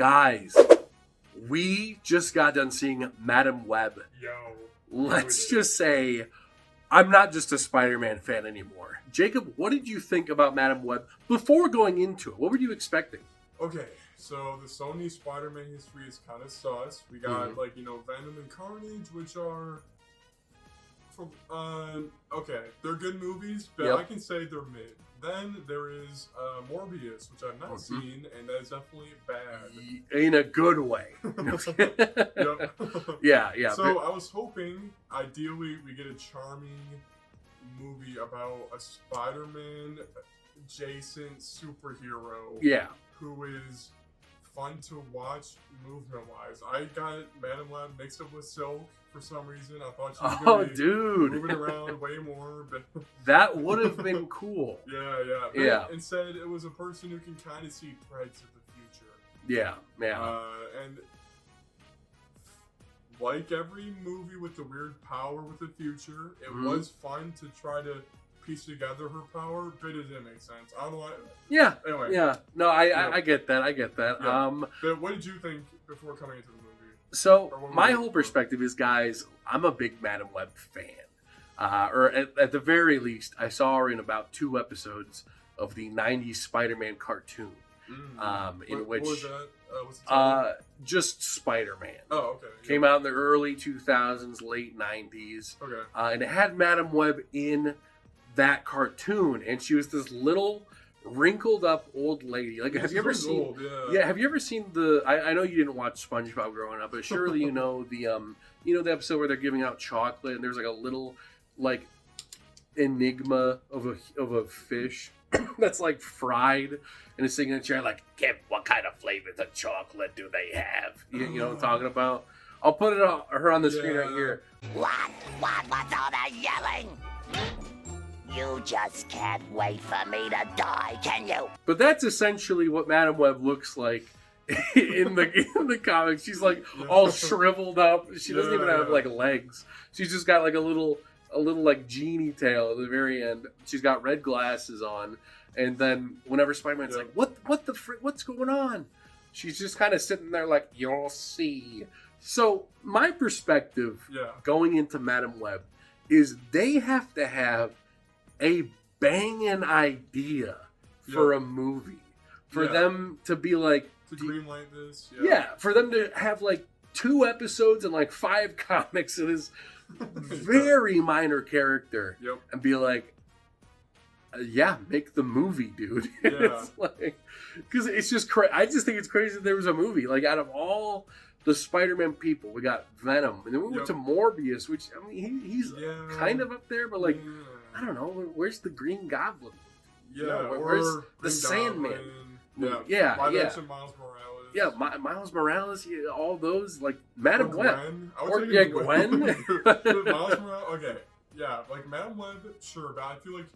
Guys, we just got done seeing Madam Web. Yo. Let's just say I'm not just a Spider-Man fan anymore. Jacob, what did you think about Madam Web before going into it? What were you expecting? Okay, so the Sony Spider-Man history is kind of sus. We got, Venom and Carnage, which are... okay, they're good movies, but I can say they're mid. Then there is Morbius, which I've not seen, and that is definitely bad. In a good way. Yeah. So I was hoping, ideally, we get a charming movie about a Spider-Man adjacent superhero. Yeah. Who is fun to watch movement-wise. I got Madam Web mixed up with Silk for some reason. I thought she was going to be moving around way more. But that would have been cool. Yeah. Instead, it was a person who can kind of see threads of the future. Yeah. And like every movie with the weird power with the future, it was fun to try to piece together her power, but it didn't make sense. I don't know why. Yeah. Anyway. Yeah. No, I get that. Yeah. But what did you think before coming into the movie? So my whole perspective is, guys, I'm a big Madam Web fan. Or at the very least, I saw her in about 2 episodes of the 90s Spider-Man cartoon. What was that? What's the title? Just Spider-Man. Oh, okay. Came out in the early 2000s, late 90s. Okay. And it had Madam Web in that cartoon, and she was this little wrinkled up old lady. Like, have you ever seen? Old, have you ever seen the? I know you didn't watch SpongeBob growing up, but surely you know the episode where they're giving out chocolate, and there's like a little enigma of a fish that's like fried, and it's sitting in a chair like, "Kim, what kind of flavors of chocolate do they have?" You know what I'm talking about? I'll put her on the screen right here. What's all that yelling? You just can't wait for me to die, can you? But that's essentially what Madam Web looks like in the comics. She's like all shriveled up. She doesn't even have like legs. She's just got like a little like genie tail at the very end. She's got red glasses on, and then whenever Spider-Man's like, what's going on? She's just kind of sitting there like, you'll see. So my perspective going into Madam Web is they have to have a banging idea for a movie for them to be like to greenlight this. For them to have like 2 episodes and like 5 comics of this very minor character and be like, make the movie, dude. It's like, because it's just I just think it's crazy that there was a movie. Like, out of all the Spider-Man people, we got Venom, and then we went to Morbius, which, I mean, he's kind of up there, but like, I don't know, where's the Green Goblin? Where's the Sandman? Miles Morales. Miles Morales, all those, like, Madam Web. Gwen. Gwen. Miles Morales, okay. Yeah, like Madam Web, sure, but I feel like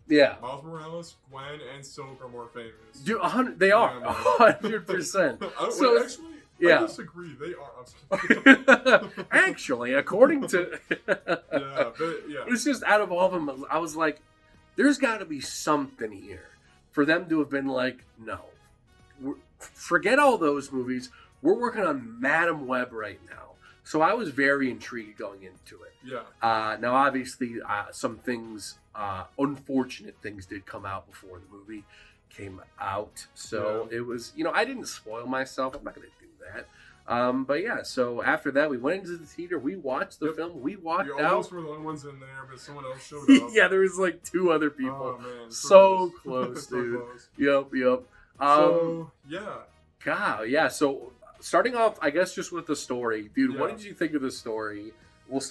Miles Morales, Gwen, and Silk are more famous. Dude, they are, 100%. So, actually, I disagree. They are. Actually, according to... It's just, out of all of them, I was like, there's got to be something here for them to have been like, no. Forget all those movies. We're working on Madam Web right now. So I was very intrigued going into it. Now, obviously, some things, unfortunate things did come out before the movie came out. So it was, I didn't spoil myself. I'm not going to do that. But so after that, we went into the theater. We watched the film. We walked out. We almost were the only ones in there, but someone else showed up. There was like 2 other people. Oh, man. So close, dude. So close. Yep. God, So starting off, I guess, just with the story. Dude, what did you think of the story? We'll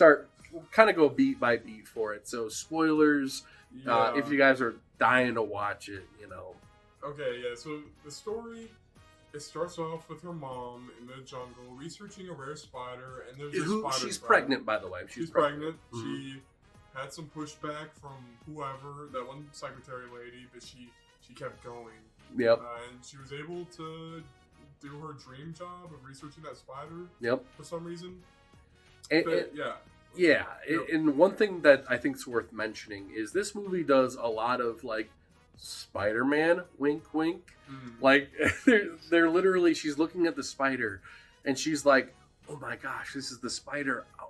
kind of go beat by beat for it. So spoilers, if you guys are dying to watch it, Okay, so the story, it starts off with her mom in the jungle researching a rare spider, and there's a spider. She's pregnant, by the way. She's pregnant. Mm-hmm. She had some pushback from whoever, that one secretary lady, but she kept going. Yep. And she was able to do her dream job of researching that spider. Yep. For some reason. And one thing that I think is worth mentioning is this movie does a lot of like Spider-Man, wink wink. Mm. Like they're literally, she's looking at the spider and she's like, oh my gosh, this is the spider. Oh,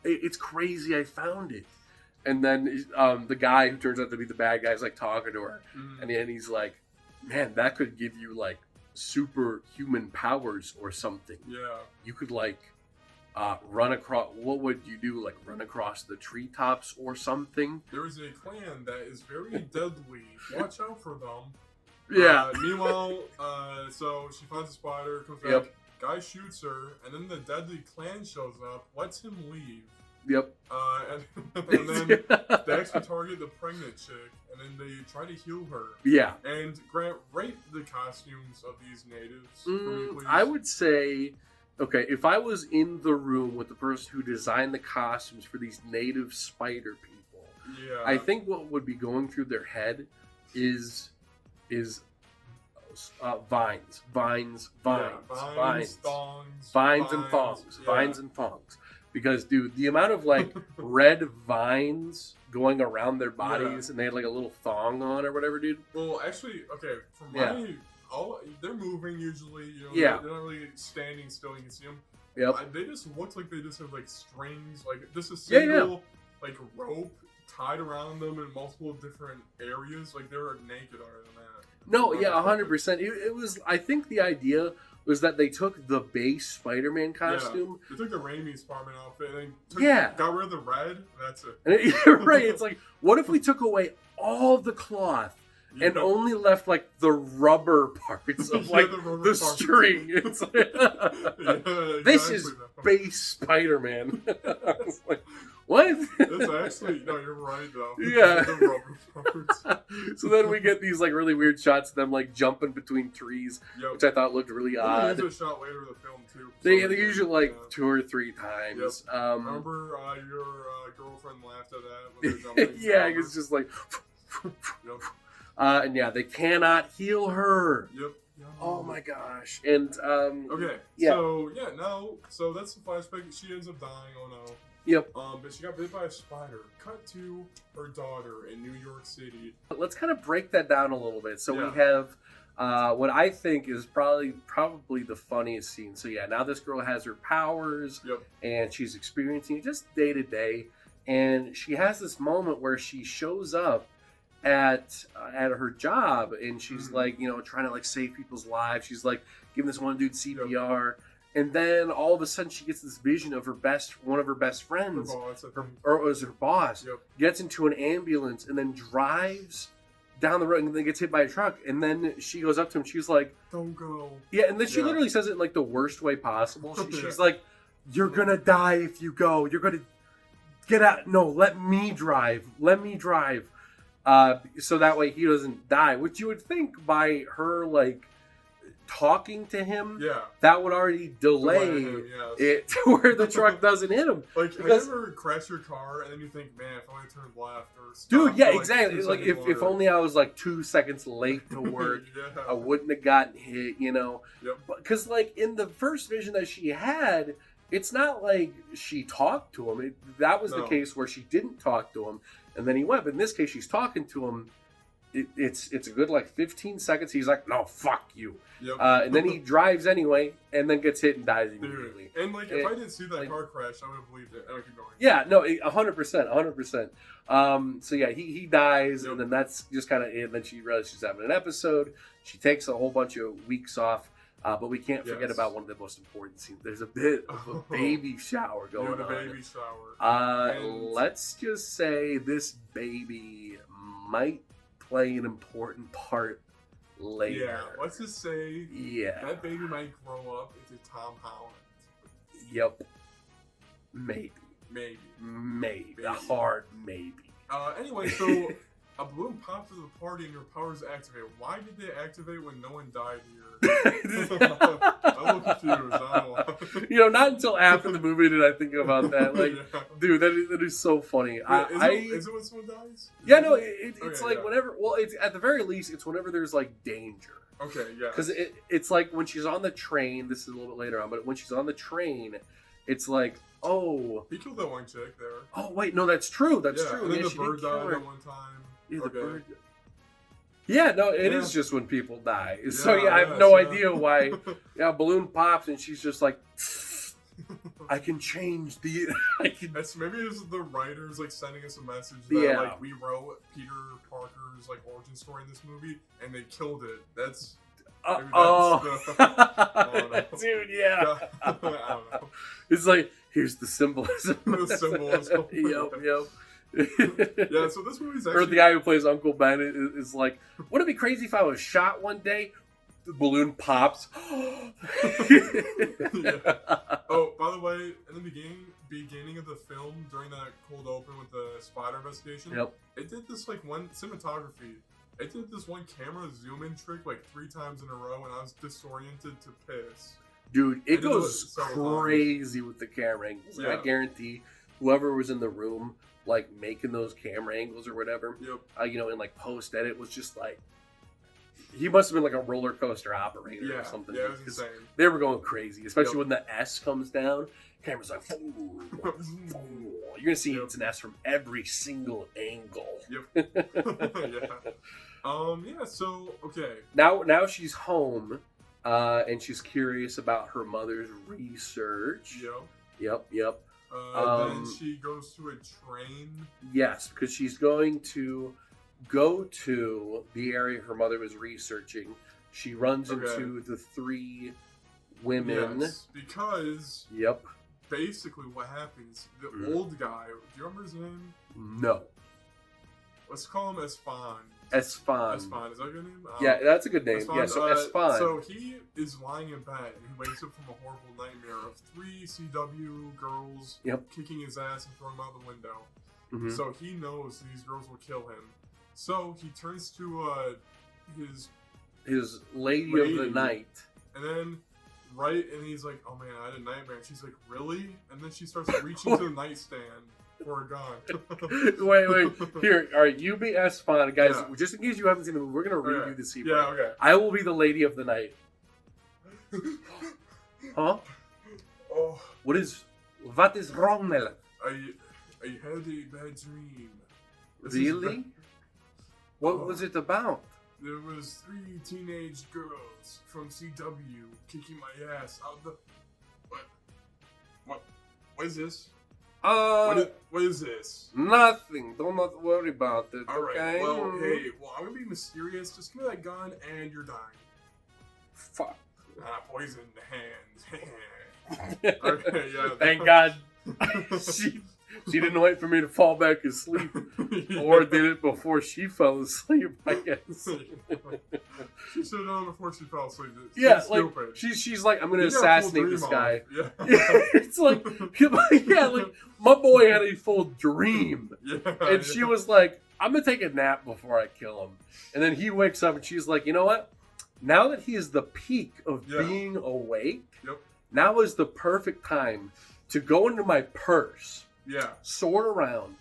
it's crazy, I found it. And then the guy who turns out to be the bad guy is like talking to her, and he's like, man, that could give you like superhuman powers or something. Yeah. You could like run across, what would you do, like run across the treetops or something? There is a clan that is very deadly. Watch out for them. Yeah. Meanwhile, so she finds a spider, comes back, Yep. guy shoots her, and then the deadly clan shows up, lets him leave. Yep. And then they actually target the pregnant chick, and then they try to heal her. Yeah. And Grant, rate the costumes of these natives for me, please. I would say, okay, if I was in the room with the person who designed the costumes for these native spider people, Yeah. I think what would be going through their head is vines, thongs, vines and thongs. Because, dude, the amount of like red vines going around their bodies, and they had like a little thong on or whatever, dude. Well, actually, okay, from they're moving usually. You know, Yeah. they're not really standing still. You can see them. Yep. They just look like they just have like strings, like just a single like rope tied around them in multiple different areas. Like they're naked other than that. No, yeah, 100%. It was. I think the idea was that they took the base Spider-Man costume. Yeah. They took the Raimi Spider-Man outfit and then got rid of the red. That's it. You're right. It's like, what if we took away all the cloth and only left like the rubber parts of like the string? It's like, this is base Spider-Man. I was like, what? That's actually, no, you're right though. Yeah. The rubber parts. So then we get these like really weird shots of them like jumping between trees, which I thought looked really odd. There's a shot later in the film too. They usually like 2 or 3 times. Yep. Remember your girlfriend laughed at that when they're jumping? Yeah, it's just like. Yep. And yeah, they cannot heal her. Yep. Oh my gosh. And okay. Yeah. So that's the flashback. She ends up dying. Oh no. Yep. But she got bit by a spider. Cut to her daughter in New York City. Let's kind of break that down a little bit. So we have what I think is probably the funniest scene. So yeah, now this girl has her powers, and she's experiencing it just day to day. And she has this moment where she shows up at her job, and she's like, you know, trying to like save people's lives. She's like giving this one dude CPR. And then all of a sudden, she gets this vision of one of her best friends, or it was her boss, gets into an ambulance and then drives down the road and then gets hit by a truck. And then she goes up to him. She's like, "Don't go." Yeah, and then she literally says it in like the worst way possible. She's like, "You're gonna die if you go. You're gonna get out. No, let me drive. Let me drive." So that way he doesn't die. Which you would think by her like talking to him, that would already delay him, it to where the truck doesn't hit him. Like, have you ever crashed your car and then you think, man, if I only turned left or stopped, dude, yeah, like, exactly. Like if only I was like 2 seconds late to work, I wouldn't have gotten hit, you know. Because like in the first vision that she had, it's not like she talked to him. That was the case where she didn't talk to him, and then he went. But in this case, she's talking to him. It's a good like 15 seconds. He's like, no, fuck you. And then he drives anyway, and then gets hit and dies immediately. Dude. And like, if I didn't see that car crash, I would have believed it. I would keep going. Yeah, no, 100%. So yeah, he dies, and then that's just kind of it. And then she realizes she's having an episode. She takes a whole bunch of weeks off. But we can't forget about one of the most important scenes. There's a bit of a baby shower going on. The baby shower. Let's just say this baby might play an important part later. Yeah, let's just say that baby might grow up into Tom Holland. Yep. Maybe. A hard maybe. Anyway, so a balloon popped to the party and your powers activate. Why did they activate when no one died here? I'm a little confused. I don't know. You know, not until after the movie did I think about that. Like, dude, that is so funny. Is it when someone dies? Yeah, no, it's like whenever. Well, it's at the very least, it's whenever there's like danger. Okay, yeah. Because it's like when she's on the train. This is a little bit later on, but when she's on the train, it's like, oh, he killed that one chick there. Oh wait, no, that's true. That's true. And then the bird died at one time. Yeah, the bird. Yeah, no, it Yeah. is just when people die. So Yeah, I have yeah, no so- idea why. Yeah, balloon pops and she's just like, I can change the. I can. Maybe it's the writers like sending us a message that Yeah. like we wrote Peter Parker's like origin story in this movie and they killed it. That's maybe that's the- Dude, yeah. I don't know. It's like here's the symbolism. The symbolism. Yep. Yeah, so this movie's actually Or the guy who plays Uncle Ben is like, wouldn't it be crazy if I was shot one day? The balloon pops. Yeah. Oh, by the way, in the beginning of the film, during that cold open with the spider investigation, Yep. it did this like one cinematography. It did this one camera zoom in trick like 3 times in a row, and I was disoriented to piss. Dude, I it did goes it several crazy with the camera angles. Yeah. I guarantee whoever was in the room, like making those camera angles or whatever, Yep. in like post edit, was just like, he must have been like a roller coaster operator Yeah. or something. Yeah, it was 'cause insane. they were going crazy, especially Yep. when the S comes down. Camera's like, you're gonna see Yep. it's an S from every single angle. Yeah. Yeah. So okay. Now she's home, and she's curious about her mother's research. Yep. Yep. Then she goes to a train. Yes, because she's going to go to the area her mother was researching. She runs Okay. into the 3 women. Yes, because Yep. basically what happens, the Mhm. old guy, do you remember his name? No. Let's call him Esfand. Esfand. Esfand, is that a good name? Yeah, that's a good name. Esfand, Yeah, so Esfand. So he is lying in bed and he wakes up from a horrible nightmare of 3 CW girls Yep. kicking his ass and throwing him out the window. Mhm. So he knows these girls will kill him. So he turns to His lady of the Lady. night. and then and he's like, "Oh man, I had a nightmare." And she's like, "Really?" And then she starts reaching to the nightstand for a gun. Wait. Here, all right, you be Esfand, guys. Yeah. Just in case you haven't seen the movie, we're gonna read Okay. you the secret. Yeah, okay. I will be the lady of the night. Huh? Oh, What is wrong, Mel? I had a bad dream. This is Really? ba- What Oh. was it about? There was 3 teenage girls from CW kicking my ass out the. What is this? What is this? Nothing. Do not worry about it. All right. Okay. Well, hey. Well, I'm gonna be mysterious. Just give me that gun, and you're dying. Fuck. Poisoned hands. Okay. Yeah. Thank God. She didn't wait for me to fall back asleep, or did it before she fell asleep. I guess. She should have done it before she fell asleep. Yeah, She's like stupid. she's like, I'm gonna You got a full assassinate dream this on. guy. Yeah. It's like, yeah, like my boy had a full dream. Yeah. And she was like, I'm going to take a nap before I kill him. And then he wakes up and she's like, you know what? Now that he is the peak of Yeah. being awake, Yep. now is the perfect time to go into my purse, Yeah. sort around,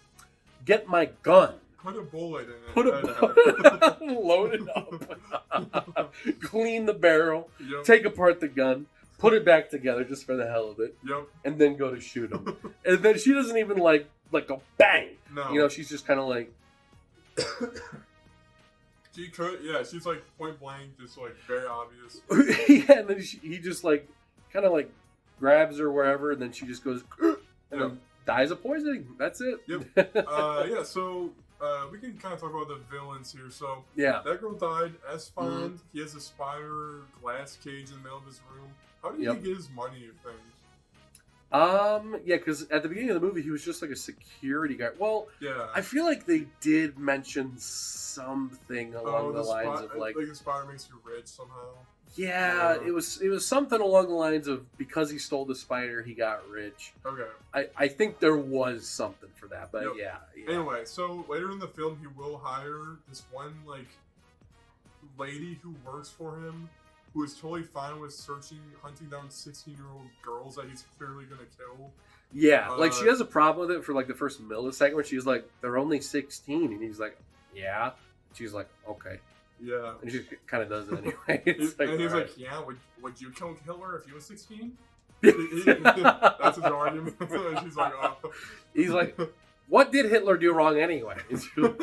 get my gun, Put a bullet in it. put a load it up, clean the barrel, Yep. take apart the gun, put it back together just for the hell of it, Yep. and then go to shoot him. And then she doesn't even like go bang. No. You know, she's just kind of like, She could. Yeah. She's like point blank, just like very obvious. yeah, and then he just like kind of like grabs her wherever, and then she just goes and then dies of poisoning. That's it. Yep. Yeah. So we can kind of talk about the villains here. So Yeah. that girl died. Esfand. Mhm. He has a spider glass cage in the middle of his room. How did Yep. he get his money and things? Yeah, because at the beginning of the movie, he was just like a security guard. Well, Yeah. I feel like they did mention something along the lines of like, the spider makes you rich somehow. yeah, Yeah. it was something along the lines of because he stole the spider, he got rich. Okay. I think there was something for that, but Yep. yeah. Anyway, so later in the film, he will hire this one like lady who works for him, who is totally fine with hunting down 16-year-old girls that he's clearly gonna kill. Yeah, like she Uh, has a problem with it for like the first millisecond where she's like, they're only 16. And he's like, yeah. She's like, okay. Yeah. And she kind of does it anyway. It's And he's alright. like, yeah, would you kill Hitler if he was 16? That's his argument. And she's like, oh. He's like, what did Hitler do wrong anyway? Yeah.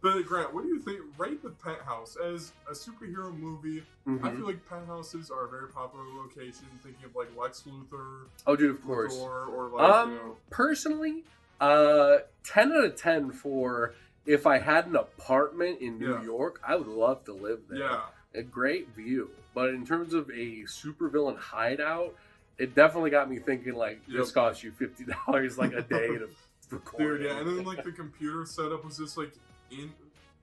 But Grant, what do you think? Rate the Penthouse as a superhero movie. I feel like penthouses are a very popular location. Thinking of like Lex Luthor. Oh, dude, of course. Or like, Personally, 10 out of 10 for if I had an apartment in New York, I would love to live there. Yeah. A great view. But in terms of a supervillain hideout, it definitely got me thinking, like, this costs you $50 like a day to record. Dude, yeah, and then like the computer setup was just like in.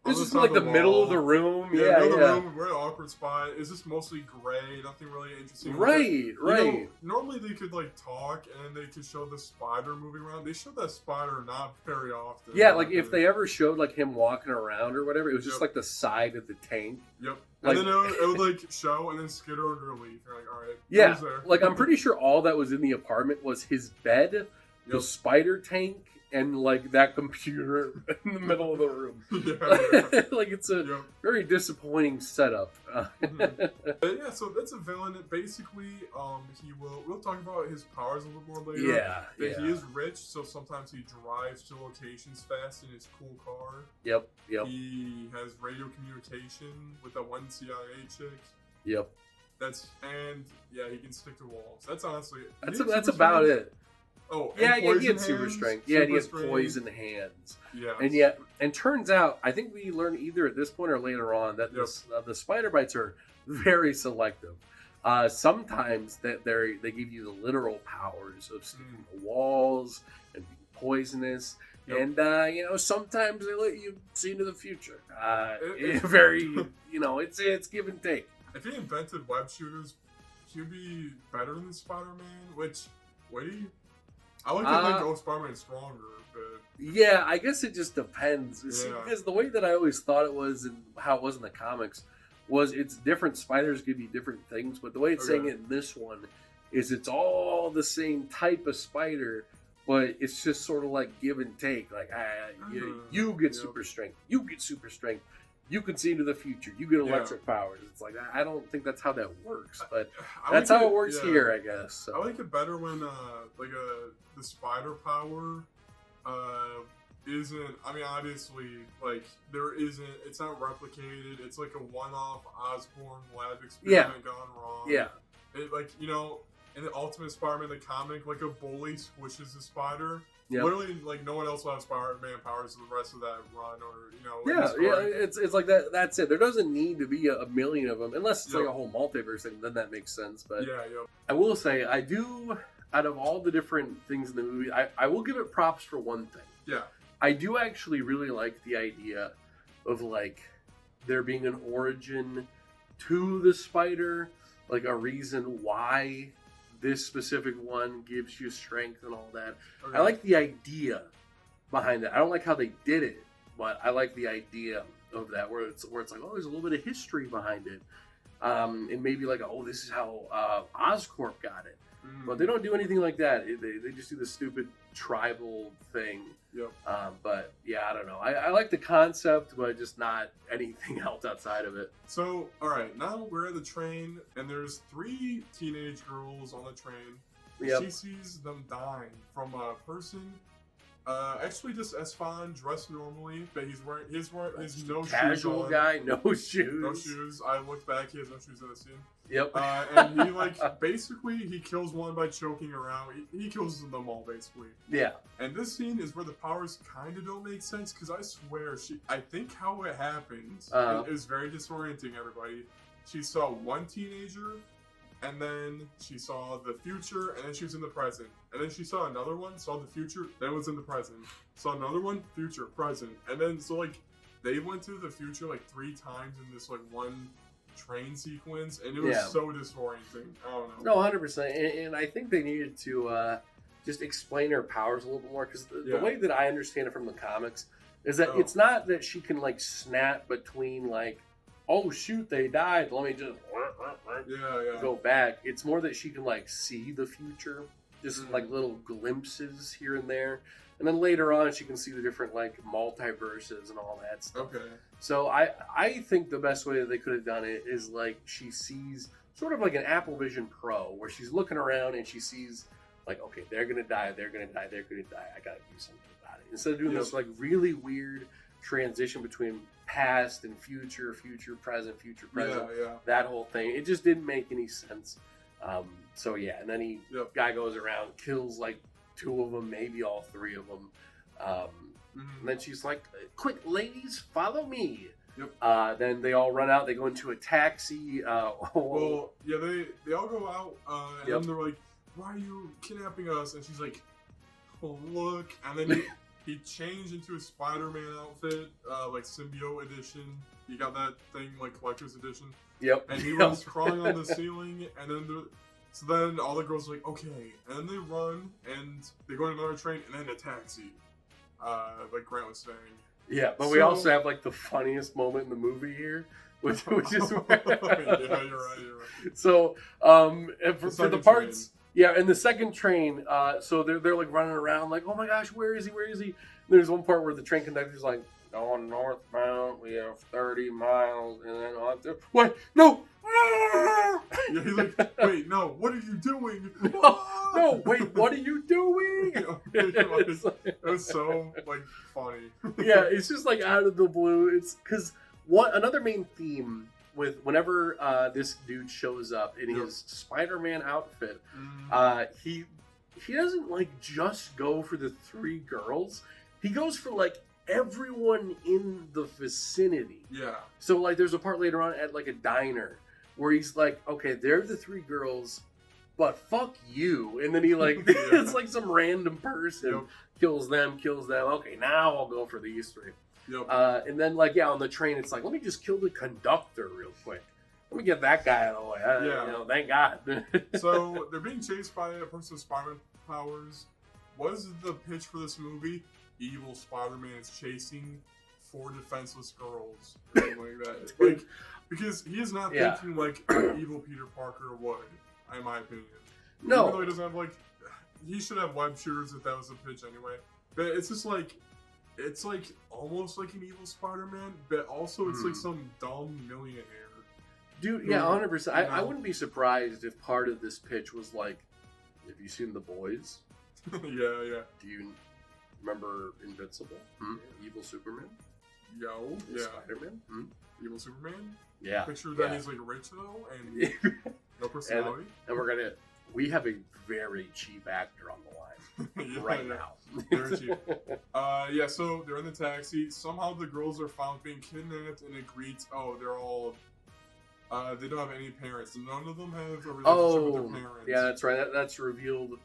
This is like the middle of the room. Yeah, middle of the room, very awkward spot. It's just mostly gray, nothing really interesting. Right. You know, normally they could like talk and they could show the spider moving around. They showed that spider not very often. Yeah, like if they ever showed like him walking around or whatever, it was just like the side of the tank. Yep. Like, and then it would like show and then skitter under a leaf. You're like, all right. Yeah. Like I'm pretty sure all that was in the apartment was his bed, the spider tank, and like that computer in the middle of the room. Like it's a very disappointing setup. But yeah, so that's a villain. Basically, we'll talk about his powers a little more later. Yeah. He is rich, so sometimes he drives to locations fast in his cool car. Yep. He has radio communication with that one CIA chick. Yep. He can stick to walls. That's honestly that's about it. Oh, yeah, he had super strength. Yeah, he had poison hands. Yeah, and turns out, I think we learn either at this point or later on that the spider bites are very selective. Sometimes that they give you the literal powers of sticking to walls and being poisonous, and sometimes they let you see into the future. It's give and take. If he invented web shooters, he'd be better than Spider-Man. I like to think Spider-Man's stronger, but... Yeah, I guess it just depends. See, because the way that I always thought it was and how it was in the comics was it's different spiders give you different things, but the way it's saying it in this one is it's all the same type of spider, but it's just sort of like give and take. Like, you get super strength, you get super strength, you can see into the future, you get electric powers. It's like, I don't think that's how that works, but that's how it works here, I guess. So. I like it better when the spider power isn't, I mean, obviously, like, it's not replicated. It's like a one-off Osborn lab experiment gone wrong. Yeah. It, like, in the Ultimate Spider-Man, the comic, like a bully squishes a spider. Yep. Literally, like, no one else will have Spider-Man powers for the rest of that run, or, it's like that. That's it. There doesn't need to be a million of them, unless it's like a whole multiverse thing, then that makes sense. But I will say, I do, out of all the different things in the movie, I will give it props for one thing. Yeah. I do actually really like the idea of, like, there being an origin to the spider, like a reason why this specific one gives you strength and all that. Okay. I like the idea behind it. I don't like how they did it, but I like the idea of that, where it's like, oh, there's a little bit of history behind it, and maybe like, oh, this is how Oscorp got it. But they don't do anything like that. They just do the stupid tribal thing. Yep. But yeah, I don't know. I like the concept, but just not anything else outside of it. So, all right, now we're at the train, and there's 3 teenage girls on the train. Yep. She sees them dying from a person. Actually, just Esfand dressed normally, but he's wearing his no shoes. Casual guy, no shoes. No shoes. I looked back; he has no shoes in the scene. Yep. And he basically he kills one by choking her out. He kills them all basically. Yeah. And this scene is where the powers kind of don't make sense, because I swear I think how it happens is very disorienting. Everybody, she saw one teenager, and then she saw the future, and then she was in the present. And then she saw another one, saw the future, then was in the present. Saw another one, future, present. And then, so, like, they went to the future, like, 3 times in this, like, one train sequence, and it was so disorienting. I don't know. No, 100%. And I think they needed to just explain her powers a little bit more, because the way that I understand it from the comics is that it's not that she can, like, snap between, like, oh shoot, they died, let me just go back. It's more that she can, like, see the future, just like little glimpses here and there, and then later on she can see the different, like, multiverses and all that stuff. Okay. So I think the best way that they could have done it is, like, she sees sort of like an Apple Vision Pro, where she's looking around and she sees, like, okay, they're gonna die, they're gonna die, they're gonna die, I gotta do something about it, instead of doing this, like, really weird transition between past and future, present, Yeah. that whole thing. It just didn't make any sense. So yeah, and then Yep. guy goes around, kills like 2 of them, maybe all 3 of them. And then she's like, quick, ladies, follow me. Yep. Then they all run out. They go into a taxi. Well, yeah, they all go out, and Yep. then they're like, "Why are you kidnapping us?" And she's like, "Oh, look!" And then he changed into a Spider-Man outfit, like symbiote edition. He got that thing like collector's edition, Yep. and he was crawling on the ceiling. And then so then all the girls are like, "Okay," and then they run and they go on another train and then a taxi. Like Grant was saying. Yeah, but we So- also have like the funniest moment in the movie here, which is Yeah, you're right. so and for the second parts, yeah, and the second train, so they're like running around like, oh my gosh, where is he? There's one part where the train conductor's like, going northbound, we have 30 miles, and then on to what? No. Yeah, he's like, "Wait, no, what are you doing?" No, wait, what are you doing? It was so like funny. Yeah, it's just like out of the blue. It's because another main theme with whenever this dude shows up in his Spider-Man outfit, he doesn't like just go for the 3 girls. He goes for like everyone in the vicinity. Yeah. So like there's a part later on at like a diner where he's like, okay, they're the 3 girls, but fuck you. And then he like it's like some random person kills them. Okay, now I'll go for these 3. Yep. And then like on the train it's like, let me just kill the conductor real quick. Let me get that guy out of the way. Yeah. You know, thank God. So they're being chased by a person with Spider-Man powers. What is the pitch for this movie? Evil Spider-Man is chasing 4 defenseless girls, or something like that. Like, because he is not thinking like evil Peter Parker would, in my opinion. No. Even though he doesn't have like, he should have web shooters if that was the pitch anyway. But it's just like, it's like almost like an evil Spider-Man, but also it's like some dumb millionaire. Dude, yeah, 100%. I wouldn't be surprised if part of this pitch was like, have you seen The Boys? Yeah. Do you remember Invincible? Evil Superman? Yo, Spider-Man? Evil Superman? Yeah. Picture that he's like rich though and no personality. And we have a very cheap actor on the line now. Very cheap. Yeah, so they're in the taxi. Somehow the girls are found being kidnapped and it greets, they're all they don't have any parents. None of them have a relationship with their parents. Yeah, that's right. That's revealed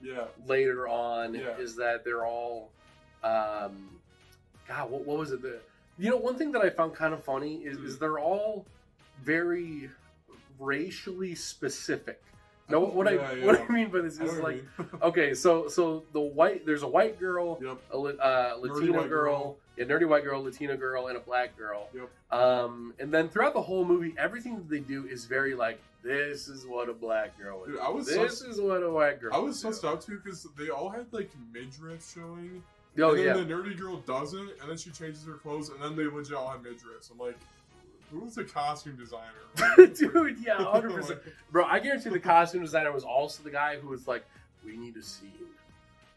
later on is that they're all God, what was it? One thing that I found kind of funny is they're all very racially specific. Now, what I mean by this is like, okay, so there's a white girl, a Latina girl, a nerdy white girl, Latina girl, and a black girl. And then throughout the whole movie, everything that they do is very like, this is what a black girl would do. This is what a white girl. I was sussed out too because they all had like midriff showing. Oh, and then the nerdy girl doesn't, and then she changes her clothes, and then they legit all have midriffs. I'm like, who's the costume designer? Dude, yeah, 100%. Bro, I guarantee the costume designer was also the guy who was like, we need a scene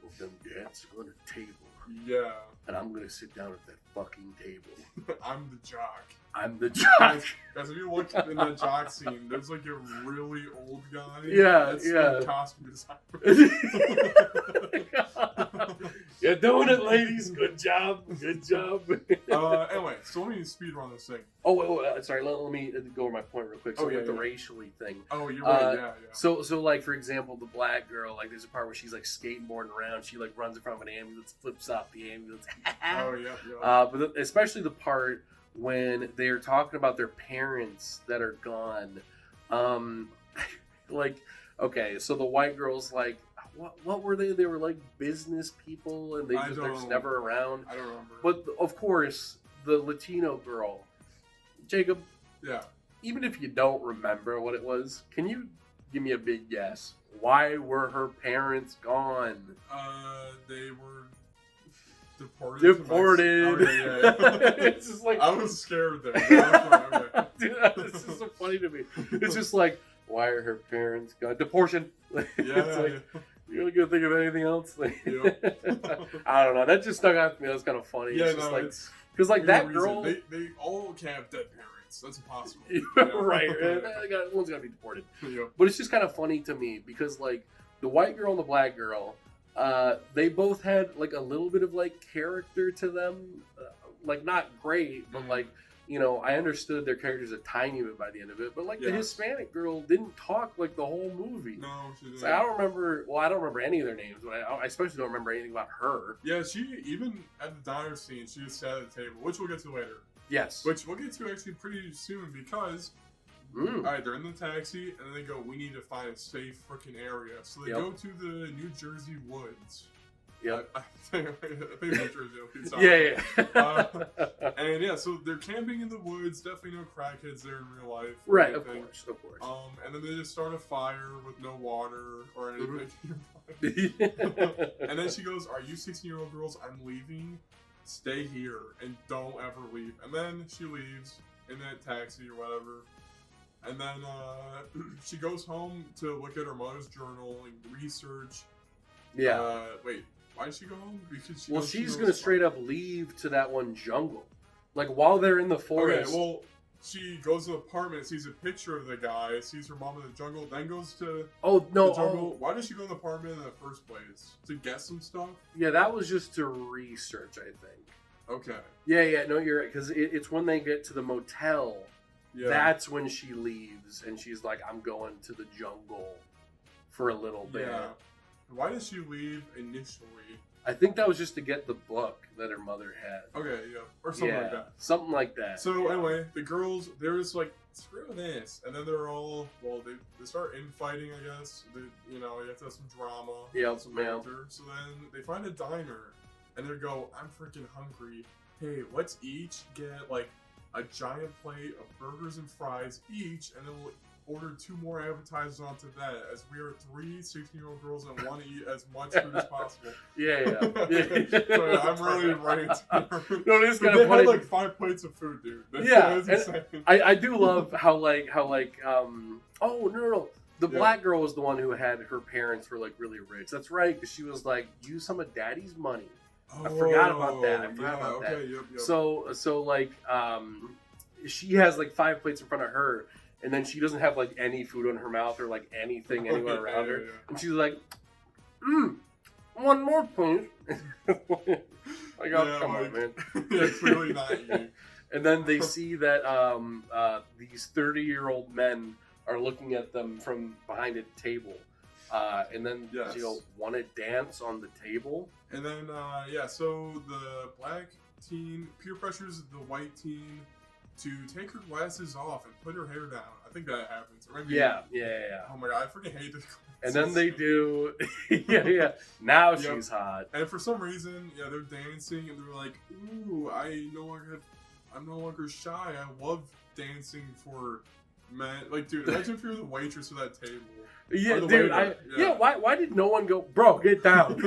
of them dancing on a table. Yeah. And I'm going to sit down at that fucking table. I'm the jock. I'm the jock. Guys, if you look in the jock scene, there's like a really old guy. Yeah, that's yeah. the costume designer. You're doing it, ladies. Good job. Good job. Anyway, so let me speed run this thing. Oh, wait, sorry. Let me go over my point real quick. So the racially thing. Oh, you're right. Yeah. So like for example, the black girl, like there's a part where she's like skateboarding around. She like runs in front of an ambulance, flips off the ambulance. Oh yeah. But especially the part when they're talking about their parents that are gone. Like, okay, so the white girl's like, what were they? They were like business people, and they're just never around. I don't remember. But of course, the Latino girl, Jacob. Yeah. Even if you don't remember what it was, can you give me a big guess? Why were her parents gone? They were deported. Deported. Yeah. It's just like I was scared there. Okay. Dude, this is so funny to me. It's just like, why are her parents gone? Deportation. It's like, you really gonna think of anything else? I don't know. That just stuck out to me. That was kind of funny. Yeah, it's just no, like Because like For that no reason. girl, They all can't have dead parents. That's impossible. right? One's gotta be deported. Yep. But it's just kind of funny to me because like the white girl and the black girl, they both had like a little bit of like character to them, like not great, but like I understood their characters a tiny bit by the end of it. But like the Hispanic girl didn't talk like the whole movie. No, she didn't. So I don't remember. Well, I don't remember any of their names, but I especially don't remember anything about her. Yeah, she even at the diner scene, she just sat at the table, which we'll get to later. Yes. Which we'll get to actually pretty soon because, alright, they're in the taxi and then they go, we need to find a safe freaking area. So they go to the New Jersey woods. Yep. I think New Jersey. Sorry. Yeah. And yeah, so they're camping in the woods. Definitely no crackheads there in real life. Right. Of course. And then they just start a fire with no water or anything. And then she goes, "Are you 16-year-old girls? I'm leaving. Stay here and don't ever leave." And then she leaves in that taxi or whatever. And then she goes home to look at her mother's journal and research. Yeah. Wait, why did she go home? Because she's gonna straight up leave to that one jungle. Like while they're in the forest. Okay, well, she goes to the apartment, sees a picture of the guy, sees her mom in the jungle, then goes to the jungle. Why did she go in the apartment in the first place? To get some stuff? Yeah, that was just to research, I think. Okay. Yeah, no, you're right. Because it's when they get to the motel. Yeah. That's when she leaves, and she's like, "I'm going to the jungle for a little bit." Yeah. Why did she leave initially? I think that was just to get the book that her mother had. Okay, yeah. Or something like that. Something like that. So anyway, the girls, they're just like, screw this. And then they're all, well, they start infighting, I guess. You have to have some drama. Some banter. So then they find a diner, and they go, "I'm freaking hungry. Hey, let's each get like a giant plate of burgers and fries each, and then we'll order 2 more appetizers onto that, as we are 3 16-year-old girls and want to eat as much food as possible." Yeah. So I'm really right. No, it is kind they of funny. had like 5 plates of food, dude. Yeah, I do love how oh no. The black girl was the one who had her parents were like really rich. That's right, because she was like, use some of daddy's money. I forgot about that. Yep. So like she has like 5 plates in front of her, and then she doesn't have like any food in her mouth or like anything anywhere around her. And she's like, one more please. Like, oh, come on, man. Yeah, clearly not eating. And then they see that these 30-year-old men are looking at them from behind a table. And then want to dance on the table. And then, so the black teen peer pressures the white teen to take her glasses off and put her hair down. I think that happens. Or maybe, yeah. Oh my god, I freaking hate this. And then they do, Now she's hot. And for some reason, they're dancing and they're like, "Ooh, I'm no longer shy. I love dancing for men." Like, dude, imagine if you're the waitress of that table. Yeah, dude. Why did no one go, "Bro, get down"?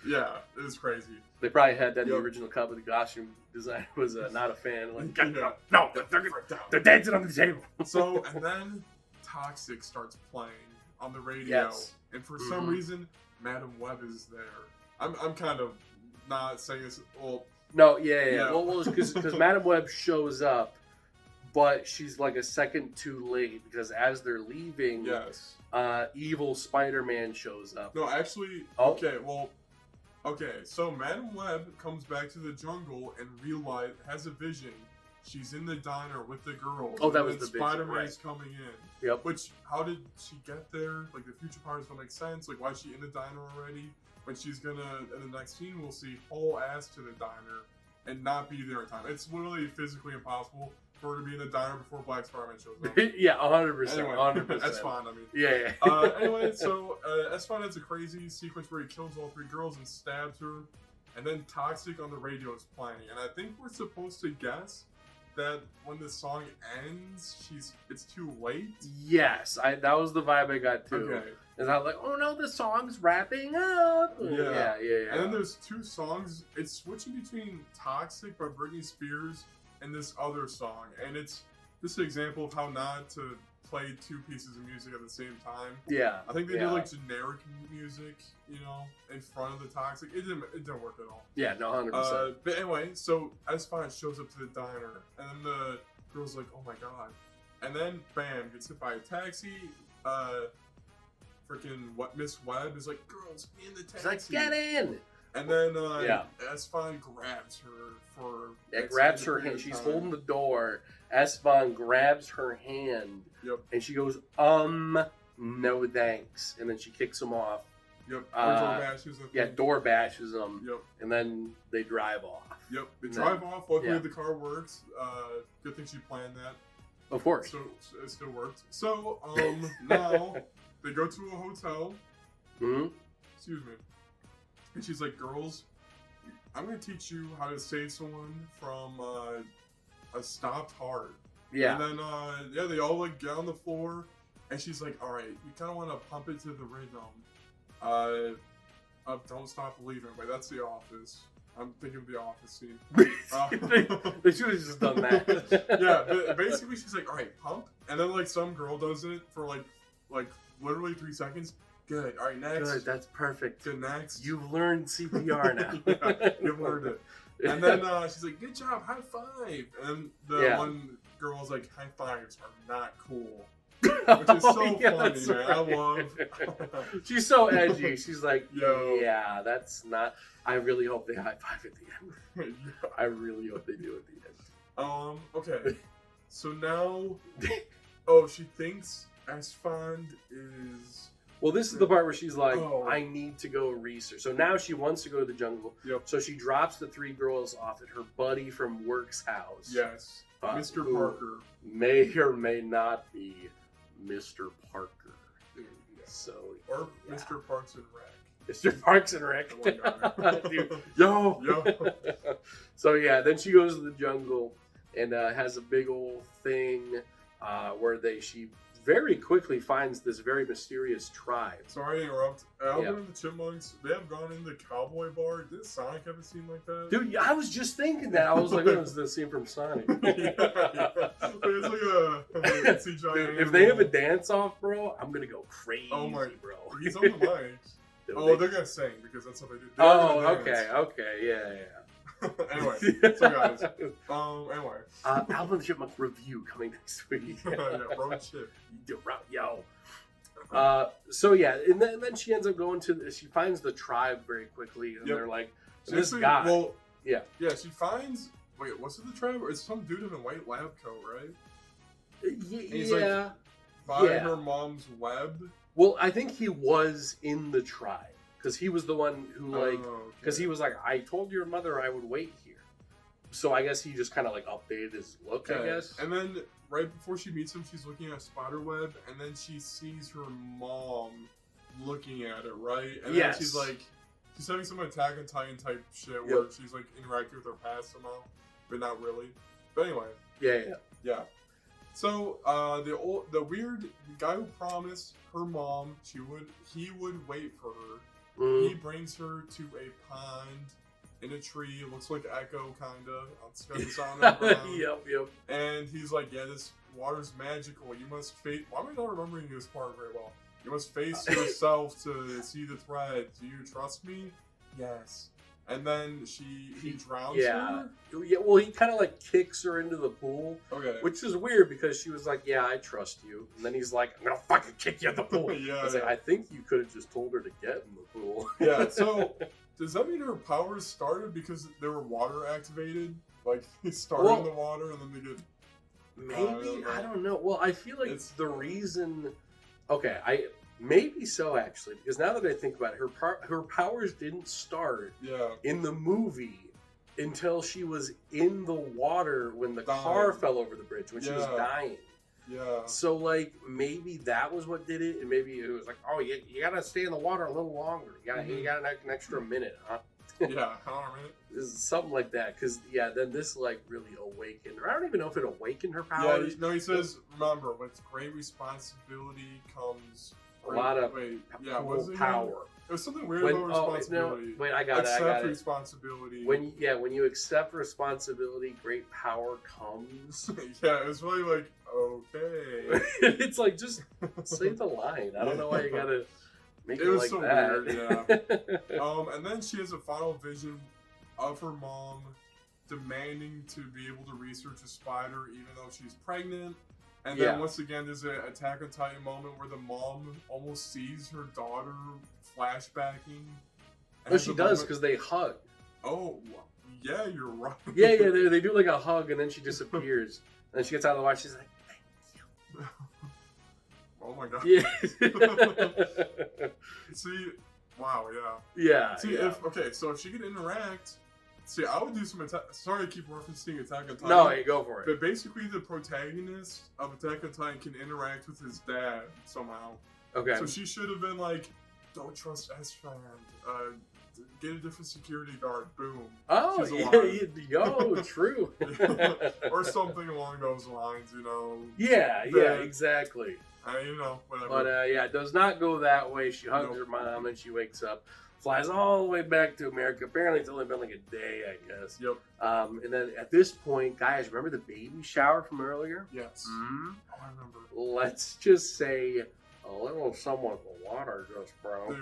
Yeah, it was crazy. They probably had that in the original cut, but the costume designer was not a fan. Like, no, they're dancing on the table. So, and then Toxic starts playing on the radio, and for some reason, Madam Web is there. I'm kind of not saying this. Well, no, Well, because Madam Web shows up, but she's like a second too late because as they're leaving, evil Spider-Man shows up. No, actually, okay, so Madam Web comes back to the jungle and has a vision. She's in the diner with the girls. Oh, that was the vision. Spider-Man's coming in. Yep. Which, how did she get there? Like, the future parts don't make sense. Like, why is she in the diner already? When she's gonna, in the next scene, we'll see haul ass to the diner and not be there in time. It's literally physically impossible for her to be in the diner before Black Spider-Man shows up. 100%. Anyway, 100%. that's fine, I mean. Yeah. Anyway, so Esfand has a crazy sequence where he kills all 3 girls and stabs her, and then Toxic on the radio is playing. And I think we're supposed to guess that when the song ends, it's too late. Yes, that was the vibe I got too. Okay. And I was like, oh no, the song's wrapping up. Yeah. And then there's 2 songs. It's switching between Toxic by Britney Spears and this other song. And it's this is an example of how not to played two pieces of music at the same time. Yeah. I think they yeah. did like generic music, you know, in front of the Toxic. It didn't work at all. Yeah, no, 100%. But anyway, so Esfand shows up to the diner, and then the girl's like, "Oh my god!" And then bam, gets hit by a taxi. Freaking Miss Webb is like, "Girls, in the taxi." She's like, get in! And then Yeah. Esfand grabs her for. It grabs her hand. She's holding the door. Esfand grabs her hand. Yep. And she goes, no thanks. And then she kicks him off. Yep. Uh, door bashes him. Yeah, door bashes him. Yep. And then they drive off. Yep. They And drive then- off. Luckily, yeah. the car works. Good thing she planned that. Of course. So it still worked. So now they go to a hotel. Hmm. Excuse me. And she's like, "Girls, I'm gonna teach you how to save someone from a stopped heart." Yeah. And then they all like get on the floor, and she's like, "All right, you kind of want to pump it to the rhythm of Don't Stop Believing." But that's The Office. I'm thinking of the Office scene. They should have just done that. Yeah, but basically she's like, "All right, pump," and then like some girl does it for like literally 3 seconds. Good. All right, next. Good, that's perfect. Good, next. You've learned CPR now. Yeah, you've learned it. And then she's like, "Good job, high five." And the Yeah. one girl's like, "High fives are not cool," which is so funny, that's man. I right. love. She's so edgy. She's like, Yo. yeah, that's not. I really hope they high five at the end. I really hope they do at the end. Okay. So now, she thinks Esfand is. Well, this is the part where she's like, Oh. I need to go research. So now she wants to go to the jungle. Yep. So she drops the 3 girls off at her buddy from work's house. Yes. Mr. who Parker. May or may not be Mr. Parker. Yeah. So Or yeah. Mr. Parks and Rec. Mr. Parks and Rec. Oh my God. Dude, yo. Yo. So yeah, then she goes to the jungle and has a big old thing where she very quickly finds this very mysterious tribe. Sorry to interrupt. Alvin Yeah. and the Chipmunks, they have gone in the cowboy bar. Did Sonic have a scene like that? Dude, I was just thinking that. I was like, oh, it's the scene from Sonic. yeah. It's like a CGI. Dude, if they have a dance off, bro, I'm gonna go crazy, Oh my- bro. He's on the mic. Dude, Oh, they're gonna sing because that's what they do. They're oh, gonna okay, yeah. Anyway, so guys, anyway. Alvin the Chipmunk review coming next week. Yeah, road trip. Yo. So yeah, and then she ends up going to. She finds the tribe very quickly, and Yep. they're like, So this actually, guy. Well, Yeah. Yeah, she finds. Wait, what's it the tribe? It's some dude in a white lab coat, right? he's like- yeah. By Yeah. her mom's web. Well, I think he was in the tribe because he was the one who like. Oh, Because okay. he was like, I told your mother I would wait here. So I guess he just kind of like updated his look, I guess. And then right before she meets him, she's looking at a spider web, and then she sees her mom looking at it, right? And Yes. then she's like, she's having some Attack on Titan type shit where Yep. she's like interacting with her past somehow, but not really. But anyway, Yeah. yeah. So the weird guy who promised her mom he would wait for her. Mhm. He brings her to a pond in a tree. It looks like Echo, kinda. It's got the sound of Yep. And he's like, "Yeah, this water's magical. You must face." Why am I not remembering this part very well? You must face yourself to see the thread. Do you trust me? Yes. And then he drowns Yeah. her. Yeah. Well, he kind of like kicks her into the pool, Okay. which is weird because she was like, "Yeah, I trust you," and then he's like, "I'm gonna fucking kick you in the pool." Yeah, I was like, yeah. "I think you could have just told her to get in the pool." Yeah, so does that mean her powers started because they were water activated? Like he started Well, in the water and then they get. Maybe I I don't don't know. Well, I feel like It's- the reason. Okay, maybe so actually because now that I think about it, her powers didn't start Yeah. in the movie until she was in the water when the Dying. car fell over the bridge when she was Yeah. dying. Yeah. So like maybe that was what did it, and maybe it was like, oh, you gotta stay in the water a little longer. You got an extra minute, huh? Yeah. Hold on a minute. This is something like that because then this like really awakened her. I don't even know if it awakened her Yeah. powers. He says, remember, with great responsibility comes A lot of yeah, what was it again? power. It was something weird about responsibility. Wait, I got Accept it. responsibility. When you accept responsibility, great power comes. Yeah, it was really like, okay. It's like, just say the line. I don't know why you gotta make it was like so that. weird, yeah. And then she has a final vision of her mom demanding to be able to research a spider even though she's pregnant. And then once again, there's an Attack on Titan moment where the mom almost sees her daughter flashbacking. No, she does, because they hug. Oh, yeah, you're right. Yeah, they do like a hug, and then she disappears. And then she gets out of the water, she's like, thank you. Oh my god. Yeah. See, wow, yeah. Yeah. See, so if she could interact... See, I would do some sorry to keep referencing Attack on Titan. No, you go for it. But basically, the protagonist of Attack on Titan can interact with his dad somehow. Okay. So she should have been like, don't trust Esfand. Get a different security guard. Boom. Oh, true. Or something along those lines, you know. Yeah, exactly. Whatever. But it does not go that way. She hugs her mom and she wakes up, flies all the way back to America. Apparently, it's only been like a day, I guess. Yep. And then at this point, guys, remember the baby shower from earlier? Yes. Mm-hmm. Oh, I remember. Let's just say a little somewhat of water just broke.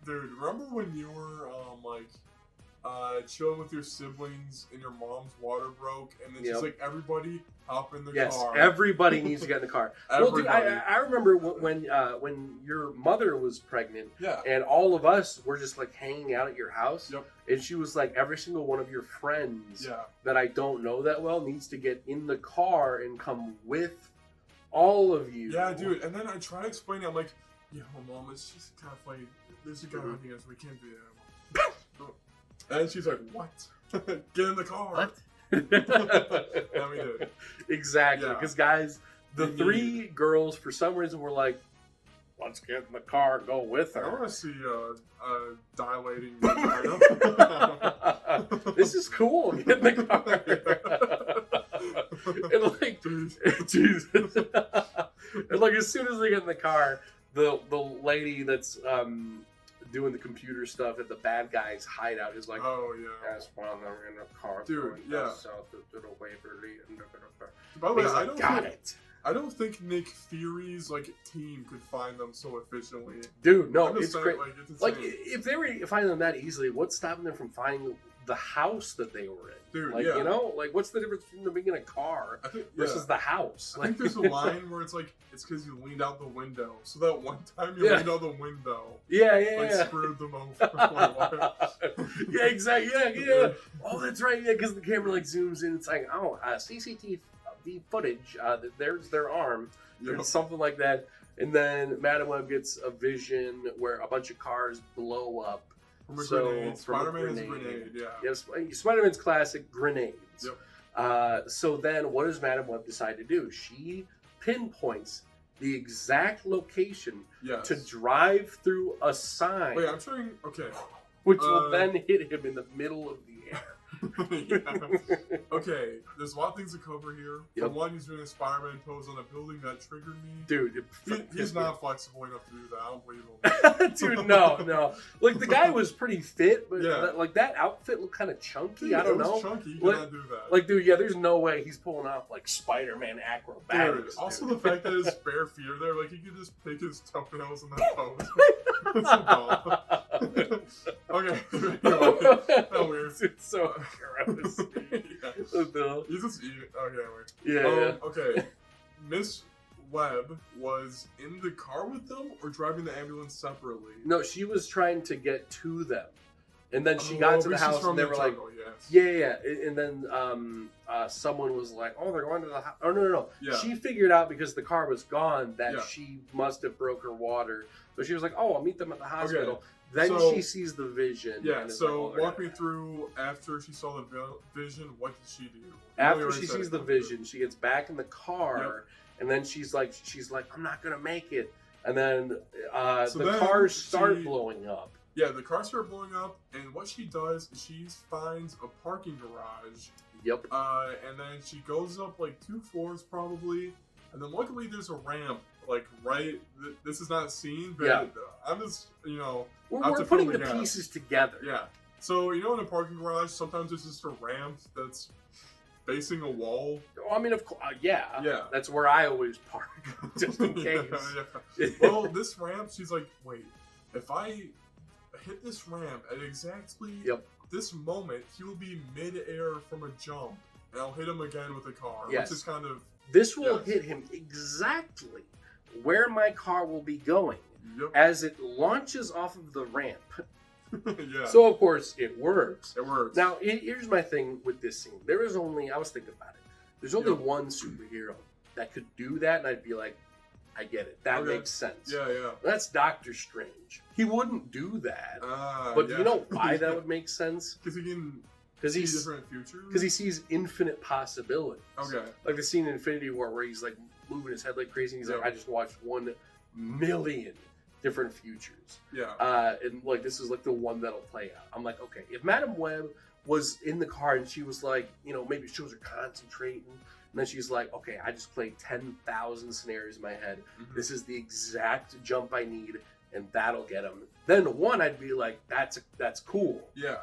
Dude, remember when you were chilling with your siblings and your mom's water broke, and then she's like, everybody hop in the car. Yes, everybody needs to get in the car. Well, dude, I remember when your mother was pregnant, and all of us were just like hanging out at your house, and she was like, every single one of your friends that I don't know that well needs to get in the car and come with all of you. Yeah, dude, and then I try to explain it, I'm like, yo, mom, it's just kind of like, there's a guy on here, so we can't do that. And she's like, what? Get in the car. What? And we did. Exactly. Because, guys, the three girls, for some reason, were like, let's get in the car and go with her. I want to see dilating. This is cool. Get in the car. And like, Jesus. And like, as soon as they get in the car, the lady that's doing the computer stuff at the bad guy's hideout is like, oh yeah, that's one of them in the car, dude, south to the Waverly. By the way, I I don't think Nick Fury's team could find them so efficiently. Dude, no, it's great. It's like, if they were finding them that easily, what's stopping them from finding the house that they were in? Dude, you know, what's the difference between them being in a car versus the house? I think there's a line where it's like, it's because you leaned out the window. So that one time you leaned out the window, screwed them over. Yeah, exactly. Yeah. Oh, that's right. Yeah, because the camera zooms in. It's like, CCTV footage. There's their arm, or something like that. And then Madam Web gets a vision where a bunch of cars blow up. Spider-Man has a grenade, Yes, Spider-Man's classic grenades. So then what does Madam Web decide to do? She pinpoints the exact location to drive through a sign. Wait, I'm trying... Okay. Which will then hit him in the middle of the air. Okay, there's a lot of things to cover here. For one, he's doing a Spider-Man pose on a building that triggered me. Dude, he's not flexible enough to do that. I don't believe him. Dude, no. Like, the guy was pretty fit, but that outfit looked kind of chunky. I don't know. Chunky. He cannot do that. Like, dude, there's no way he's pulling off Spider-Man acrobatics. Dude, also the fact that his bare feet are there, he could just pick his toenails in that pose. That's so dumb. Okay. How weird. It's so gross. He's just eating. Okay, wait. Okay. Miss Webb was in the car with them or driving the ambulance separately? No, she was trying to get to them. And then she got to the house and they were like, yes. And then someone was like, oh, they're going to the house. Oh, no. Yeah. She figured out because the car was gone that she must have broke her water. So she was like, oh, I'll meet them at the hospital. Okay. Then she sees the vision. Yeah, so walk me through after she saw the vision, what did she do? After she sees the vision, she gets back in the car, and then she's like, I'm not going to make it. And then the cars start blowing up. Yeah, the cars start blowing up, and what she does is she finds a parking garage. Yep. And then she goes up 2 floors probably, And then luckily there's a ramp, like right. This is not seen, but Yeah. I'm just We're have to putting fill the the gaps. pieces together. Yeah. So in a parking garage, sometimes there's just a ramp that's facing a wall. Well, I mean, of course, yeah. Yeah. That's where I always park, just in Yeah, case. yeah. Well, this ramp, she's like, wait, if I hit this ramp at exactly Yep. this moment, he will be mid-air from a jump, and I'll hit him again with a car, Yes. which is kind of This will Yes. hit him exactly where my car will be going yep. as it launches off of the ramp. Yeah. So, of course, it works. It works. Now, here's my thing with this scene. There is only, I was thinking about it, there's only Yep. one superhero that could do that, and I'd be like, I get it. That Okay. makes sense. Yeah. That's Doctor Strange. He wouldn't do that. But yeah. you know why that would make sense? Because he can Because see he's different futures. because he sees infinite possibilities. Okay. Like the scene in Infinity War where he's like moving his head like crazy. And he's like, Yeah. I just watched 1,000,000 different futures. Yeah. And like this is like the one that'll play out. I'm like, okay, if Madame Web was in the car and she was like, maybe she was concentrating, and then she's like, okay, I just played 10,000 scenarios in my head. Mhm. This is the exact jump I need, and that'll get him. Then one, I'd be like, that's cool. Yeah.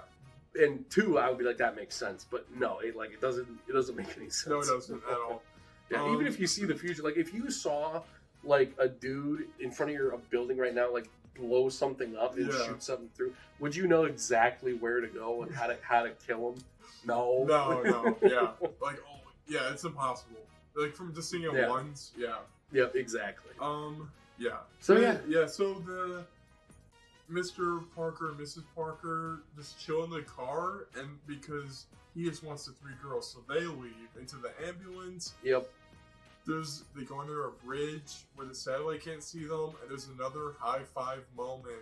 And two, I would be like, that makes sense. But no, it doesn't make any sense. No, it doesn't at all. Yeah, even if you see the future, like if you saw like a dude in front of a building right now, like blow something up and Yeah. shoot something through, would you know exactly where to go and how to kill him? No. No. Yeah. Like, oh, yeah, it's impossible. Like from just seeing it Yeah. once. Yeah. Yep, exactly. Yeah. So, But, yeah. Yeah. So the Mr. Parker and Mrs. Parker just chill in the car, and because he just wants the three girls, so they leave into the ambulance. Yep. They go under a bridge where the satellite can't see them, and there's another high five moment.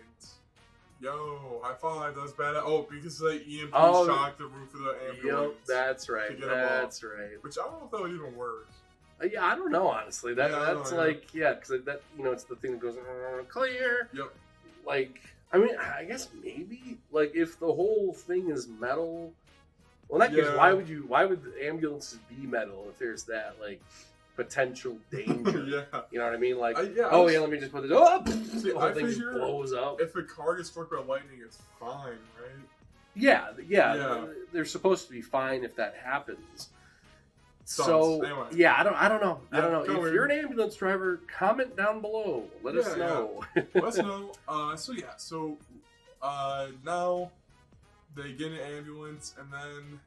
Yo, high five! That was bad. Oh, because the EMP Oh, shocked the roof of the ambulance. Yep, that's right. to get 'em That's right. Which I don't know if that would even work. Yeah, I don't know honestly. That's I don't know. like because that it's the thing that goes clear. Yep. Like I mean, I guess maybe like if the whole thing is metal. Well, in that case, Yeah. why would the ambulances be metal if there's that like potential danger? Yeah. You know what I mean? Like, Yeah, oh yeah, let me just put this. Oh, See, the whole I thing just figure blows up. If a car gets struck by lightning, it's fine, right? Yeah. Yeah. They're supposed to be fine if that happens. Sucks. So Anyway. yeah, I don't know. I Yeah, don't know. kinda If weird. you're an ambulance driver, comment down below. Let us Yeah, know. Let us know. So now they get an ambulance, and then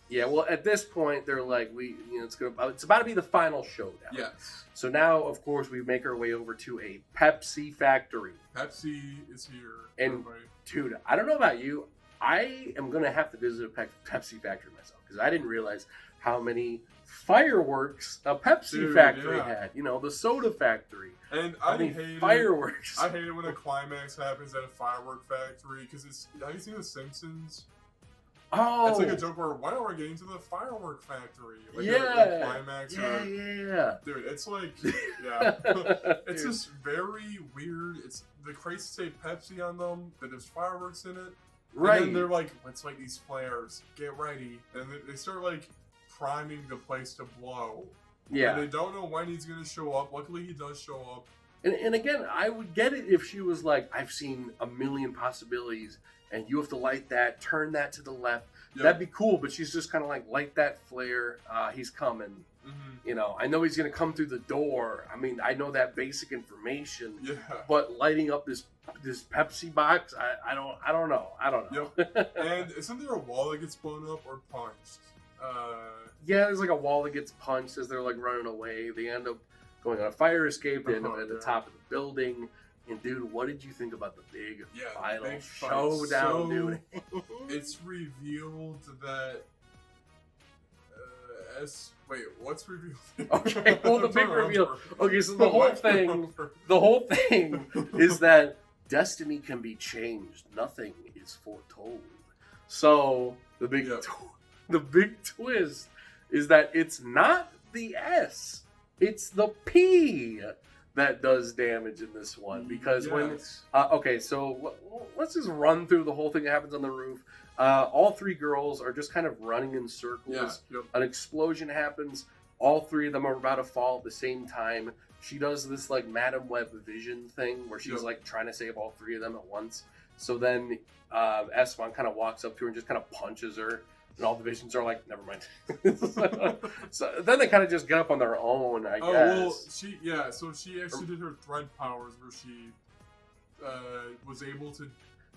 Yeah, well, at this point, they're like, it's about to be the final showdown. yes, So now, of course, we make our way over to a Pepsi factory. Pepsi is here. And- everybody. Dude, I don't know about you. I am going to have to visit a Pepsi factory myself because I didn't realize how many fireworks a Pepsi Dude, factory yeah. had. The soda factory. And I I mean, hate fireworks. I hate it when a climax happens at a firework factory because it's. Have you seen The Simpsons? Oh, It's like a joke where why aren't we getting to the firework factory? Like Yeah. a climax. yeah, Or, yeah. dude, it's like yeah. It's Dude. just very weird. It's the crates say Pepsi on them, that there's fireworks in it. Right. And then they're like, let's light these flares. Get ready. And they start like priming the place to blow. Yeah. And they don't know when he's gonna show up. Luckily he does show up. And again, I would get it if she was like, I've seen a million possibilities and you have to light that, turn that to the left. Yeah. That'd be cool, but she's just kind of like, light that flare. He's coming. Mhm. I know he's going to come through the door. I mean, I know that basic information, Yeah. but lighting up this Pepsi box, I don't know. And isn't there a wall that gets blown up or punched? Yeah, there's like a wall that gets punched as they're like running away. They end up going on a fire escape. They end up at the Yeah. top of the building. And dude, what did you think about the big Yeah, the final big fight. showdown, So, dude? It's revealed that. Wait, what's revealed? Okay, well, the I'm big trying to reveal. remember. Okay, so the whole What? thing is that destiny can be changed. Nothing is foretold. So the big, Yeah. the big twist is that it's not the S, it's the P that does damage in this one. Because when Yes. okay, so let's just run through the whole thing that happens on the roof. All three girls are just kind of running in circles. Yeah, yep. An explosion happens. all three of them are about to fall at the same time. She does this like Madam Web vision thing where she's Yep. like trying to save all three of them at once. So then Esteban kind of walks up to her and just kind of punches her, and all the visions are like, never mind. So then they kind of just get up on their own, I guess. Well, so she actually did her thread powers where she was able to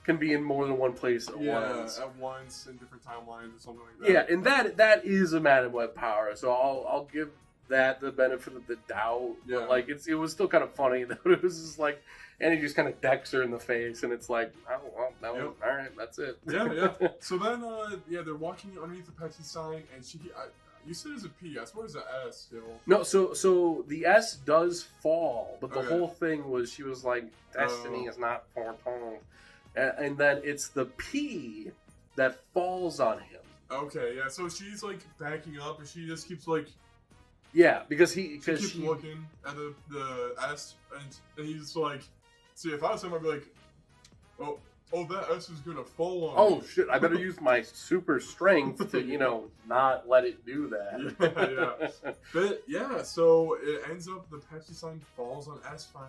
Can be in more than one place at once. at once in different timelines or something like that. Yeah, and that is a Madam Web power, so I'll give that the benefit of the doubt. Yeah. But like it was still kind of funny that it was just like, and he just kind of decks her in the face, and it's like, oh well, that was, Yep. all right, that's it. Yeah. So then, they're walking underneath the Pepsi sign, and you said it's a PS. What is the S still? No, so the S does fall, but the Okay. whole thing was she was like, destiny is not foretold, and then it's the P that falls on him. Okay, yeah. So she's like backing up, and she just keeps like Yeah, because she keeps looking at the S, and he's like, see, if I was him, I'd be like, oh, that S is gonna fall on Oh me. shit! I better use my super strength to, not let it do that. Yeah. But yeah, so it ends up the Pepsi sign falls on S fan.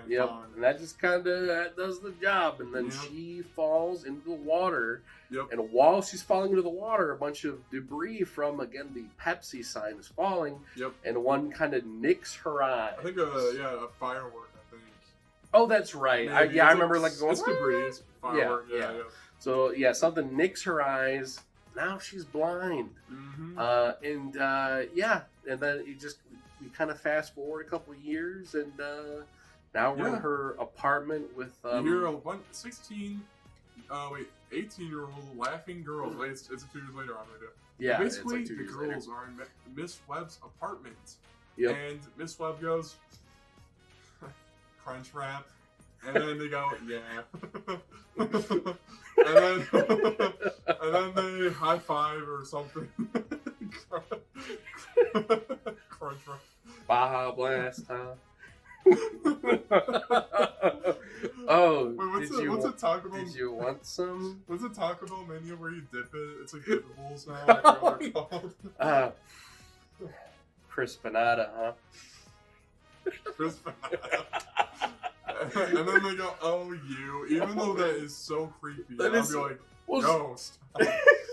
Yep, and that just kind of does the job. And then Yep. she falls into the water. Yep. And while she's falling into the water, a bunch of debris from again the Pepsi sign is falling. Yep. And one kind of nicks her eye. I think a firework. I think. Oh, that's right. I Maybe. It's remember like going. It's debris. "What?" It's firework. Yeah, Yeah. yeah. So yeah, something nicks her eyes. Now she's blind. Mm-hmm. And then we kind of fast forward a couple of years, and now we're in Yeah. her apartment with. You hear a 18-year-old laughing girls. Wait, it's 2 years later on right yeah, Basically, it's like 2 the years later. girls are in Miss Webb's apartment. Yep. And Miss Webb goes, crunch wrap. And then they go, yeah. and then they high five or something. Crunch wrap. Baja Blast, huh? Oh, Wait, did what's a Taco Bell? Did you want some? What's a Taco Bell menu where you dip it? It's like dippables now. I forgot what they're called. Crispinata, huh? Crisp banana. And then they go, oh, you. Even though that is so creepy. That I'll is- be like, Well, no,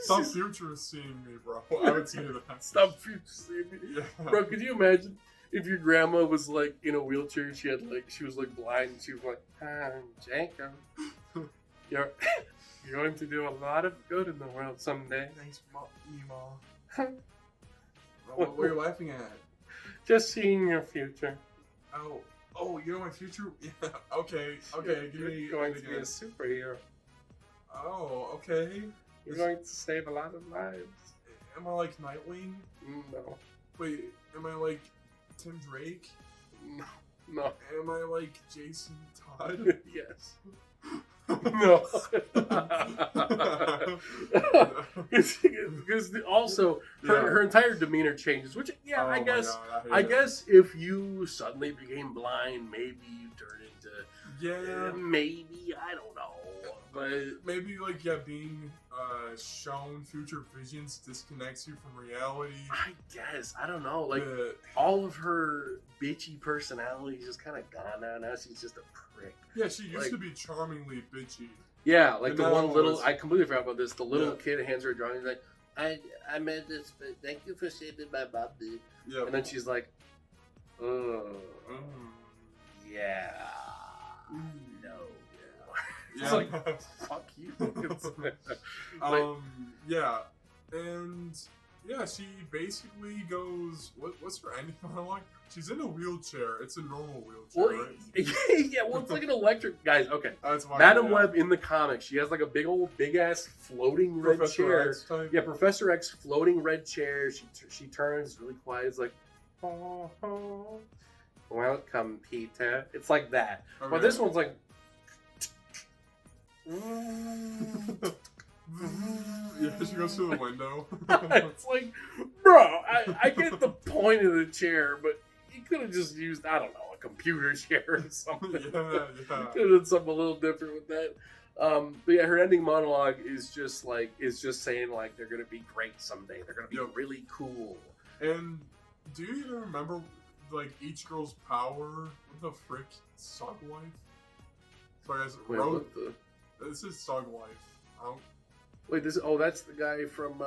stop future seeing me, bro. I would see that. Stop future seeing me. Yeah. Bro, could you imagine if your grandma was like in a wheelchair and she was like blind and she was like, Jacob, you're going to do a lot of good in the world someday. Thanks, Mima. What were you laughing at? Just seeing your future. Oh, you know my future? Yeah. Okay. Give You're me. going to be a superhero. Oh, okay. You're going to save a lot of lives. Am I like Nightwing? No. Wait, am I like Tim Drake? No. Am I like Jason Todd? Yes. No. Because also her entire demeanor changes, which Oh I my guess God, hate I it. guess if you suddenly became blind, maybe you turn into Yeah. maybe I don't know, but Maybe like being shown future visions disconnects you from reality. I guess I don't know. Like The- all of her bitchy personality is just kind of gone now. Now she's just a prick. yeah, she used like- to be charmingly bitchy. Yeah, like And the now one little. it's- I completely forgot about this. The little Yeah. kid hands her a drawing. He's like, I made this, but thank you for saving my body. Yeah. And then she's like, oh, Mm. yeah, no. It's Yeah. like, fuck you. It's- Yeah, and yeah, she basically goes. What's her ending monologue? She's in a wheelchair. It's a normal wheelchair, well, right? yeah, well, it's like an electric. Guys, okay. That's why. Madam yeah. Web in the comics, she has like a big ass floating red Professor chair. X type. Yeah, Professor X floating red chair. She turns really quiet. It's like, oh, oh. Welcome, Peter. It's like that. Okay. But this one's like, Yeah, she goes to the window. it's like, bro, I get the point of the chair, but you could have just used, I don't know, a computer chair or something. Yeah. Could have done something a little different with that. But yeah, her ending monologue is just saying like they're gonna be great someday. They're gonna be Yep. really cool. And Do you even remember like each girl's power? What the frick, Sug Life? So I guess Wait, Road. what the? This is Sug Life. I don't. Wait, this. Oh, that's the guy from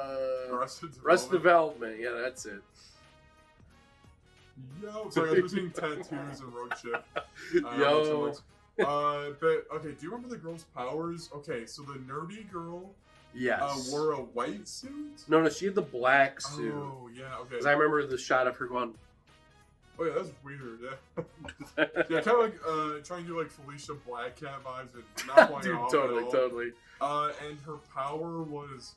Arrested Arrested Development. Yeah, that's it. Yo, sorry, I was between tattoos and road chip. Yo. But okay, do you remember the girl's powers? Okay, so the nerdy girl Yes. wore a white suit. No, she had the black suit. Oh yeah, okay. Because I remember the shot of her going. Oh yeah, that's weird. Yeah, yeah, kind of like trying to do like Felicia Blackcat vibes and not playing Dude, off totally, at all. totally. And her power was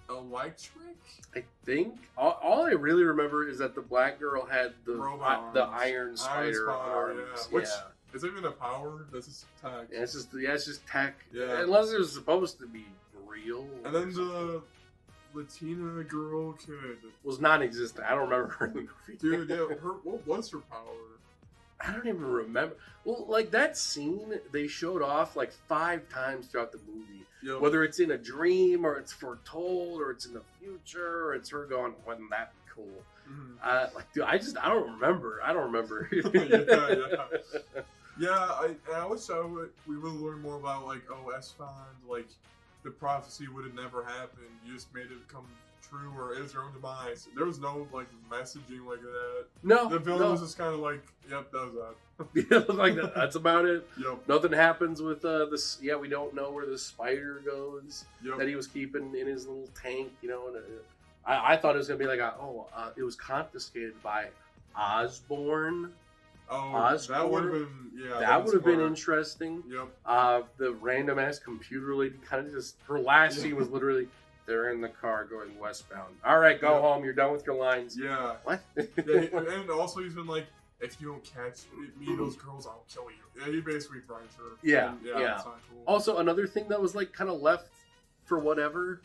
electric. I think all I really remember is that the black girl had the Robot the arms. Iron Spider arms. Yeah. Which is it even a power? This is tech. Yeah, it's just tech. Yeah. Unless it was supposed to be real. And then the Latina girl could. was non-existent. I don't remember her in the movie. Dude, yeah, what was her power? I don't even remember. Well, like that scene they showed off like 5 times throughout the movie. Yo, Whether it's in a dream or it's foretold or it's in the future or it's her going, "Wasn't that cool?" mhm. Like, dude, I don't remember. I don't remember. Yeah, I wish we would learn more about like Esfand, like the prophecy would have never happened. You just made it come true, or it was your own demise. There was no like messaging like that. No, The villain no. was just kind of like, yep, that was that. Yeah, like that's about it. Yep, Nothing happens with this. Yeah, we don't know where the spider goes yep. that he was keeping in his little tank. You know, and I thought it was gonna be like, it was confiscated by Osborn. Oh, Oscorp? that would have been That would have been smart. interesting. Yep. The random ass computer lady kind of just her last scene was literally they're in the car going westbound. All right, go Yeah. home. You're done with your lines. Yeah. What? Yeah, and also he's been like, if you don't catch me and those girls, I'll kill you. Yeah, he basically threatens her. Yeah, And, yeah. It's not cool. Also, another thing that was like kind of left for whatever.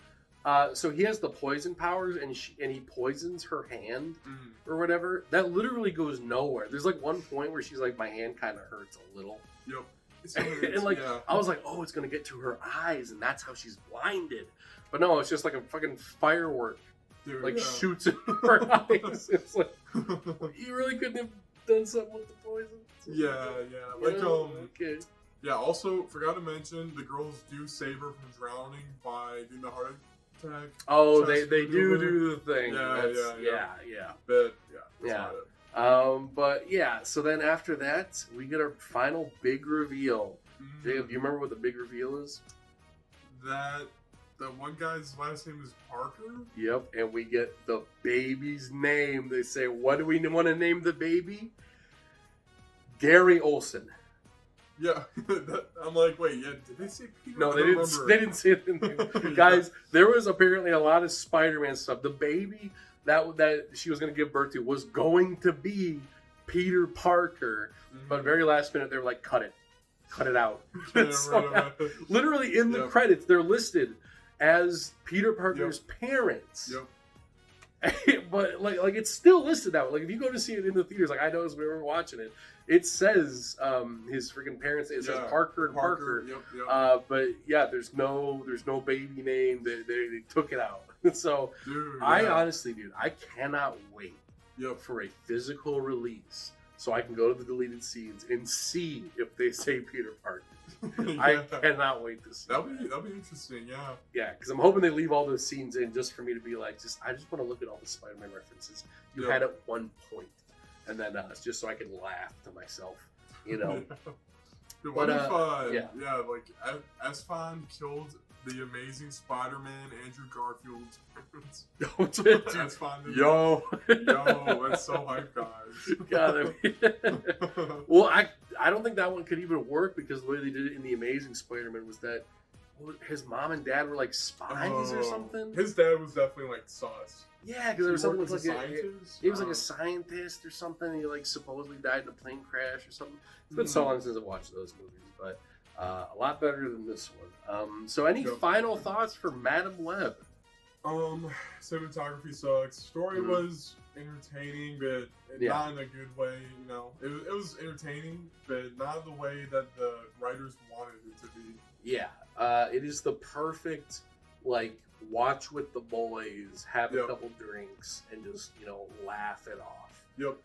So he has the poison powers, and he poisons her hand Mhm. or whatever. That literally goes nowhere. There's like one point where she's like, my hand kind of hurts a little, Yep. and like yeah. I was like, oh, it's gonna get to her eyes, and that's how she's blinded. But no, it's just like a fucking firework, Dude, like yeah. shoots in her eyes. It's like you really couldn't have done something with the poison. Yeah, yeah. You Like, know? Okay. yeah, also, forgot to mention, the girls do save her from drowning by doing the heart attack. Oh, Trust they me, do the thing. Yeah, That's- yeah. But, yeah. That's Yeah. about it. But yeah, so then after that, we get our final big reveal. Mhm. Jacob, do you remember what the big reveal is? That one guy's last name is Parker? Yep, and we get the baby's name. They say, what do we want to name the baby? Gary Olson. Yeah. I'm like, wait, yeah, did they say Peter? No, I they don't didn't. remember. They didn't say the name. Guys, there was apparently a lot of Spider-Man stuff. The baby that she was going to give birth to was going to be Peter Parker, Mhm. but very last minute they were like, cut it out. Yeah, So, right. literally in the Yep. credits, they're listed as Peter Parker's parents. Yep. But like it's still listed out. Like if you go to see it in the theaters, like I noticed when we were watching it, it says his freaking parents. It says Yeah. Parker and Parker. Yep. But yeah, there's no baby name. They took it out. So Dude, I yeah. honestly, dude, I cannot wait Yep. for a physical release so I can go to the deleted scenes and see if they say Peter Parker. I Yeah. cannot wait to see. That'll be interesting, yeah. Yeah, because I'm hoping they leave all those scenes in just for me to be like, I just want to look at all the Spider-Man references you Yeah. had at one point, and then just so I can laugh to myself, you know. Dude, But, what if, yeah. like, Esfand killed the amazing Spider-Man, Andrew Garfield's parents? Dude, Esfand. yo, Yo, that's so hype, guys. God, well, I don't think that one could even work because the way they did it in the Amazing Spider-Man was that his mom and dad were like spies or something. His dad was definitely, like, sus. Yeah, because there was something He with worked like as a scientist? he was like a scientist or something. He like supposedly died in a plane crash or something. It's been Mm-hmm. so long since I've watched those movies, but a lot better than this one. So any Yep. final thoughts for Madam Web? Cinematography sucks. Story Mhm. was entertaining, but Yeah. not in a good way. You know, it was entertaining, but not the way that the writers wanted it to be. Yeah, it is the perfect like watch with the boys, have a Yep. couple drinks, and just laugh it off. Yep.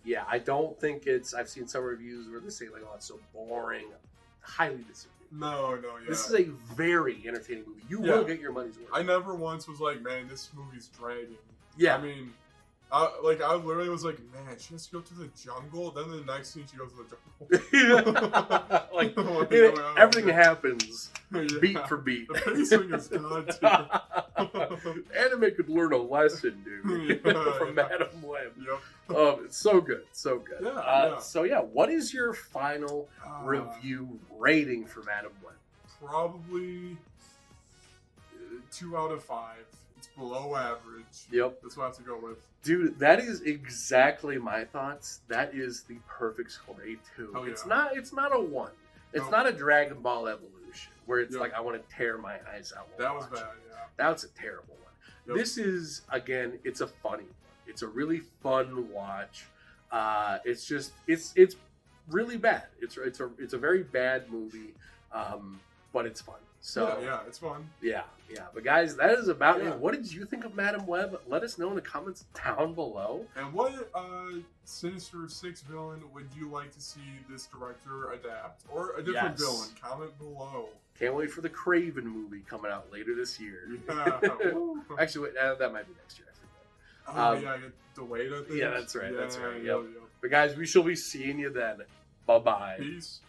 Yeah, I don't think it's. I've seen some reviews where they say like, "Oh, it's so boring." Highly disagree. No, yeah. This is a very entertaining movie. You will get your money's worth. I never once was like, man, this movie's dragging. Yeah. I mean, I literally was like, man, she has to go to the jungle. Then the next scene, she goes to the jungle. Like Oh, everything happens Yeah. beat for beat. The pacing is god tier. Anime could learn a lesson, dude, Yeah, from Madam Web. Yep. It's so good, so good. Yeah. So yeah, what is your final review rating for Madam Web? Probably 2 out of 5. It's below average. Yep. That's what I have to go with. Dude, that is exactly my thoughts. That is the perfect score, a 2. Oh, yeah. It's not a 1. It's No. not a Dragon Ball Evolution where it's Yep. like I want to tear my eyes out. while That was watching. bad, yeah. That's a terrible one. Yep. This is, again, it's a funny one. It's a really fun watch. It's really bad. It's a very bad movie, but it's fun. So yeah, it's fun. yeah. But guys, that is about Yeah. it. What did you think of Madam Web? Let us know in the comments down below. And what Sinister Six villain would you like to see this director adapt? Or a different Yes. villain? Comment below. Can't wait for the Craven movie coming out later this year. Yeah. Woo. Actually, wait, that might be next year. I forget. Oh, yeah, I get delayed, I think. yeah, that's right, that's right, Yeah, But guys, we shall be seeing you then. Bye bye. Peace.